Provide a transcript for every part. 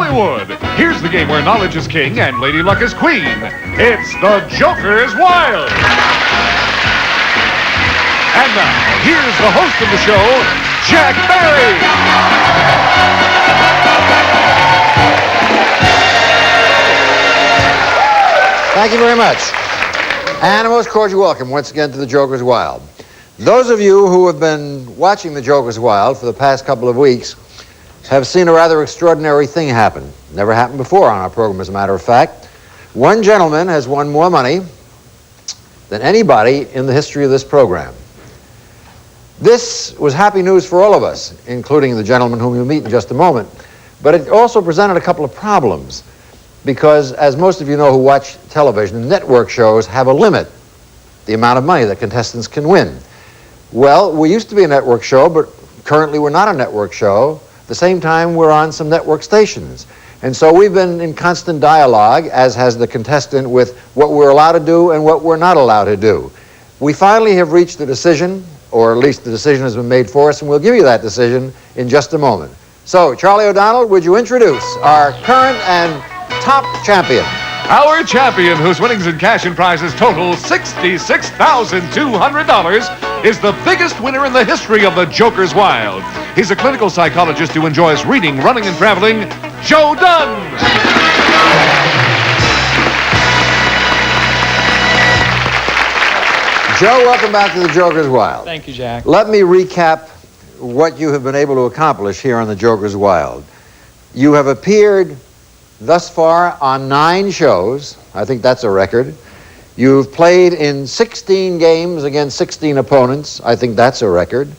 Hollywood. Here's the game where knowledge is king and Lady Luck is queen. It's the Joker's Wild. And now, here's the host of the show, Jack Barry. Thank you very much. And a most cordial welcome once again to the Joker's Wild. Those of you who have been watching the Joker's Wild for the past couple of weeks have seen a rather extraordinary thing happen. Never happened before on our program, as a matter of fact. One gentleman has won more money than anybody in the history of this program. This was happy news for all of us, including the gentleman whom you'll meet in just a moment. But it also presented a couple of problems, because as most of you know who watch television, network shows have a limit, the amount of money that contestants can win. Well, we used to be a network show, but currently we're not a network show. At the same time, we're on some network stations. And so we've been in constant dialogue, as has the contestant, with what we're allowed to do and what we're not allowed to do. We finally have reached a decision, or at least the decision has been made for us, and we'll give you that decision in just a moment. So, Charlie O'Donnell, would you introduce our current and top champion? Our champion, whose winnings in cash and prizes total $66,200, is the biggest winner in the history of the Joker's Wild. He's a clinical psychologist who enjoys reading, running, and traveling, Joe Dunn. Joe, welcome back to the Joker's Wild. Thank you, Jack. Let me recap what you have been able to accomplish here on the Joker's Wild. You have appeared thus far on 9 shows. I think that's a record. You've played in 16 games against 16 opponents. I think that's a record.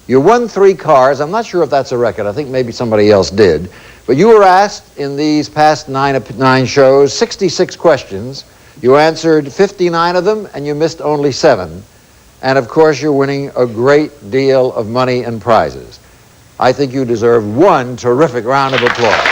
You won 3 cars. I'm not sure if that's a record. I think maybe somebody else did. But you were asked in these past 9 shows 66 questions. You answered 59 of them, and you missed only 7. And of course, you're winning a great deal of money and prizes. I think you deserve one terrific round of applause.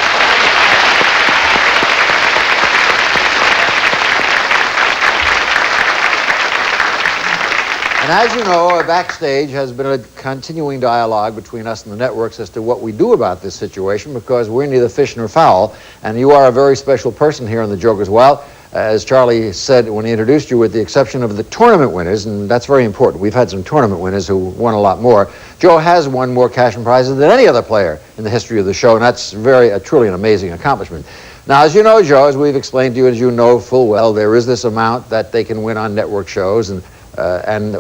And as you know, backstage has been a continuing dialogue between us and the networks as to what we do about this situation, because we're neither fish nor fowl, and you are a very special person here on the Joker's Wild. As Charlie said when he introduced you, with the exception of the tournament winners, and that's very important. We've had some tournament winners who won a lot more. Joe has won more cash and prizes than any other player in the history of the show, and that's truly an amazing accomplishment. Now, as you know, Joe, as we've explained to you, as you know full well, there is this amount that they can win on network shows, and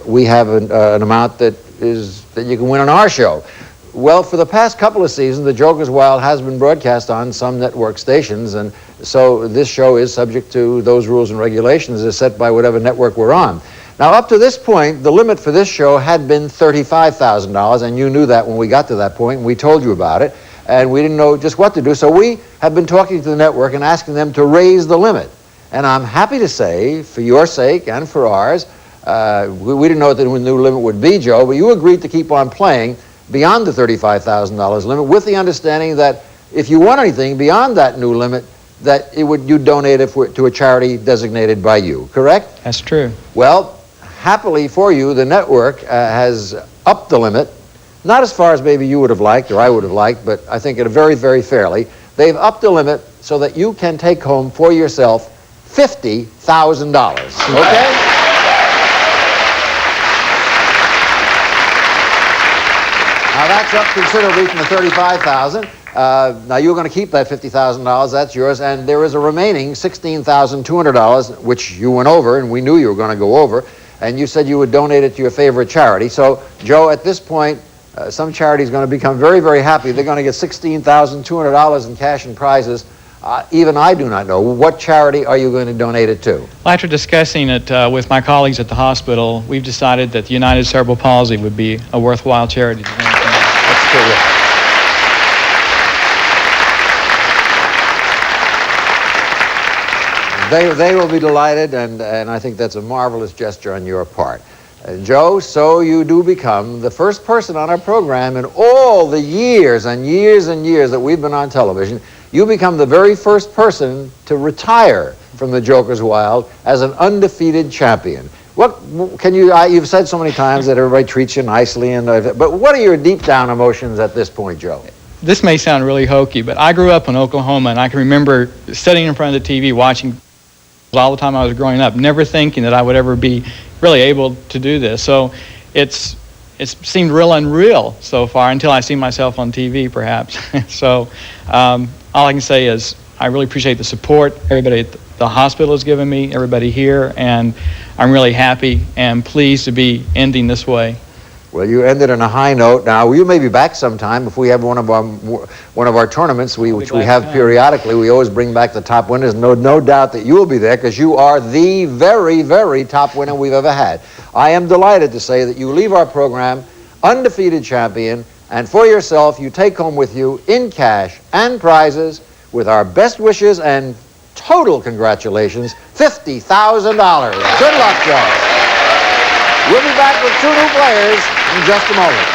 we have an amount that you can win on our show. Well, for the past couple of seasons, the Joker's Wild has been broadcast on some network stations, and so this show is subject to those rules and regulations as set by whatever network we're on. Now, up to this point, the limit for this show had been $35,000, and you knew that when we got to that point, and we told you about it, and we didn't know just what to do, so we have been talking to the network and asking them to raise the limit. And I'm happy to say, for your sake and for ours, we didn't know what the new limit would be, Joe, but you agreed to keep on playing beyond the $35,000 limit, with the understanding that if you won anything beyond that new limit, that you'd donate it to a charity designated by you, correct? That's true. Well, happily for you, the network has upped the limit, not as far as maybe you would have liked or I would have liked, but I think at a very, very fairly. They've upped the limit so that you can take home for yourself $50,000, okay? Now, that's up considerably from the $35,000. Now, you're going to keep that $50,000. That's yours. And there is a remaining $16,200, which you went over, and we knew you were going to go over. And you said you would donate it to your favorite charity. So, Joe, at this point, some charity is going to become very, very happy. They're going to get $16,200 in cash and prizes. Even I do not know. What charity are you going to donate it to? Well, after discussing it with my colleagues at the hospital, we've decided that the United Cerebral Palsy would be a worthwhile charity to donate. That's terrific. They will be delighted, and I think that's a marvelous gesture on your part. Joe, so you do become the first person on our program in all the years and years and years that we've been on television. You become the very first person to retire from the Joker's Wild as an undefeated champion. What can you? You've said so many times that everybody treats you nicely, but what are your deep down emotions at this point, Joe? this may sound really hokey, but I grew up in Oklahoma, and I can remember sitting in front of the TV watching all the time I was growing up, never thinking that I would ever be really able to do this. So it's seemed real unreal so far until I see myself on TV, perhaps. So all I can say is I really appreciate the support everybody at the hospital has given me, everybody here, and I'm really happy and pleased to be ending this way. Well, you ended on a high note. Now, you may be back sometime if we have one of our tournaments, which we have periodically. We always bring back the top winners. No doubt that you will be there because you are the very, very top winner we've ever had. I am delighted to say that you leave our program undefeated champion, and for yourself, you take home with you in cash and prizes, with our best wishes and total congratulations, $50,000. Good luck, Joe. We'll be back with 2 new players in just a moment.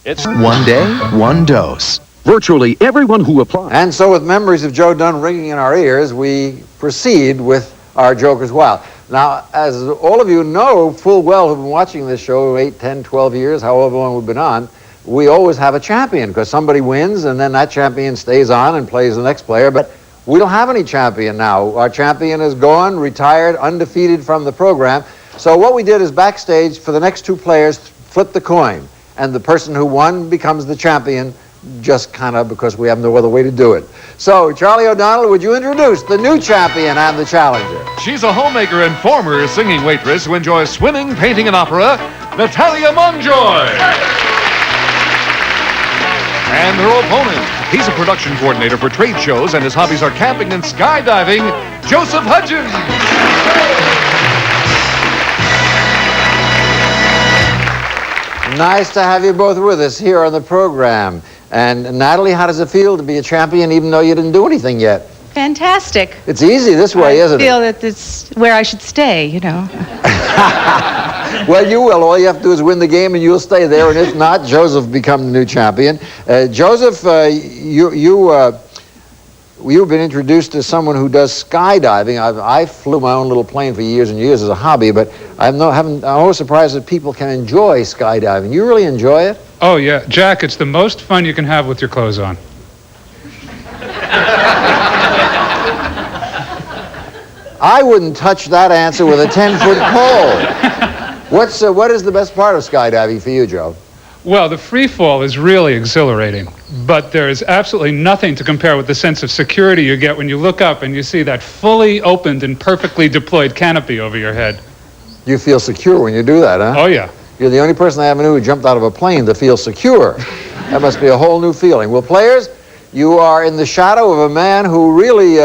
It's one day, one dose. Virtually everyone who applies. And so with memories of Joe Dunn ringing in our ears, we proceed with our Joker's Wild. Now, as all of you know full well who've been watching this show 8, 10, 12 years, however long we've been on, we always have a champion because somebody wins and then that champion stays on and plays the next player. But we don't have any champion now. Our champion is gone, retired, undefeated from the program. So what we did is backstage for the next 2 players, flip the coin. And the person who won becomes the champion, just kind of because we have no other way to do it. So, Charlie O'Donnell, would you introduce the new champion and the challenger? She's a homemaker and former singing waitress who enjoys swimming, painting, and opera, Natalia Monjoy. And her opponent, he's a production coordinator for trade shows, and his hobbies are camping and skydiving, Joseph Hudgens. Nice to have you both with us here on the program. And Natalie, how does it feel to be a champion even though you didn't do anything yet? Fantastic. It's easy this way, isn't it? I feel that it's where I should stay, you know. Well, you will. All you have to do is win the game and you'll stay there. And if not, Joseph become the new champion. Joseph, you've been introduced to someone who does skydiving. I flew my own little plane for years and years as a hobby, but I'm always surprised that people can enjoy skydiving. You really enjoy it? Oh, yeah. Jack, it's the most fun you can have with your clothes on. I wouldn't touch that answer with a 10-foot pole. What is the best part of skydiving for you, Joe? Well, the free fall is really exhilarating, but there is absolutely nothing to compare with the sense of security you get when you look up and you see that fully opened and perfectly deployed canopy over your head. You feel secure when you do that, huh? Oh, yeah. You're the only person I ever knew who jumped out of a plane to feel secure. That must be a whole new feeling. Well, players, you are in the shadow of a man who really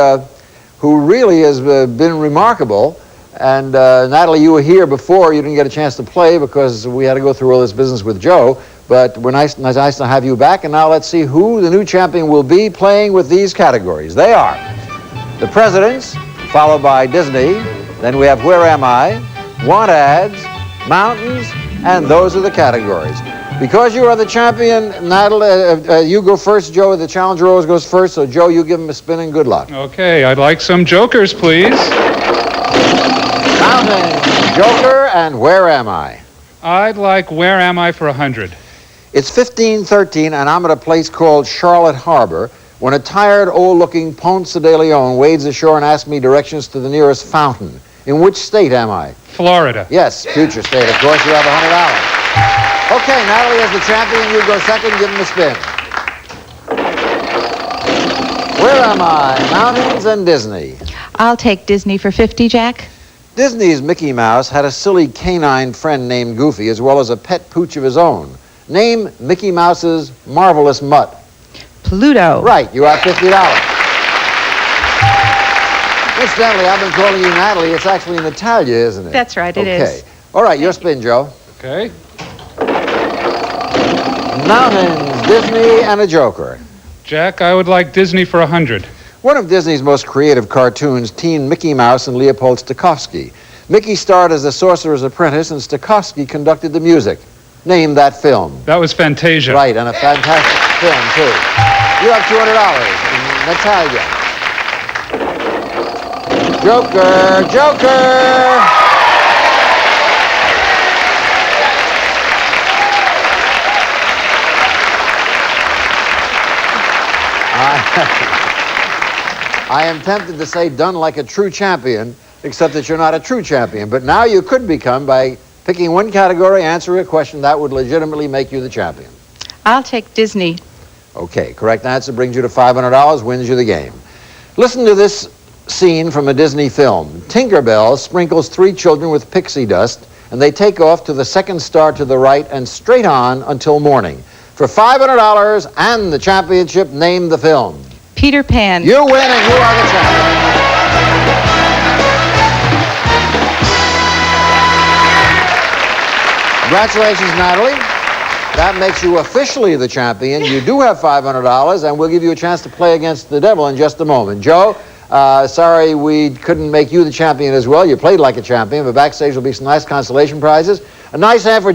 has been remarkable. And Natalie, you were here before. You didn't get a chance to play because we had to go through all this business with Joe. But we're nice to have you back. And now let's see who the new champion will be playing with these categories. They are the Presidents, followed by Disney. Then we have Where Am I? Want Ads, Mountains, and those are the categories. Because you are the champion, Natalie, you go first. Joe, the challenger always goes first. So, Joe, you give him a spin and good luck. Okay, I'd like some jokers, please. Mountain, Joker, and Where Am I? I'd like Where Am I for 100. It's 15:13, and I'm at a place called Charlotte Harbor when a tired, old-looking Ponce de Leon wades ashore and asks me directions to the nearest fountain. In which state am I? Florida. Yes, future state. Of course, you have $100. Okay, Natalie, as the champion, you go second. Give him a spin. Where am I? Mountains and Disney. I'll take Disney for 50, Jack. Disney's Mickey Mouse had a silly canine friend named Goofy, as well as a pet pooch of his own. Name Mickey Mouse's marvelous mutt. Pluto. Right, you have $50. Incidentally, I've been calling you Natalie. It's actually Natalia, isn't it? That's right, it is. Okay. All right, your spin, Joe. Okay. Mountains, Disney, and a Joker. Jack, I would like Disney for 100. One of Disney's most creative cartoons, Teen Mickey Mouse and Leopold Stokowski. Mickey starred as the Sorcerer's Apprentice, and Stokowski conducted the music. Name that film. That was Fantasia. Right, and a fantastic film, too. You have $200. Natalia. Joker, Joker! I am tempted to say done like a true champion, except that you're not a true champion. But now you could become by picking one category, answering a question that would legitimately make you the champion. I'll take Disney. Okay, correct answer brings you to $500, wins you the game. Listen to this scene from a Disney film. Tinkerbell sprinkles 3 children with pixie dust, and they take off to the second star to the right and straight on until morning. For $500 and the championship, name the film. Peter Pan. You win and you are the champion. Congratulations, Natalie. That makes you officially the champion. You do have $500, and we'll give you a chance to play against the devil in just a moment. Joe, sorry we couldn't make you the champion as well. You played like a champion, but backstage will be some nice consolation prizes. A nice hand for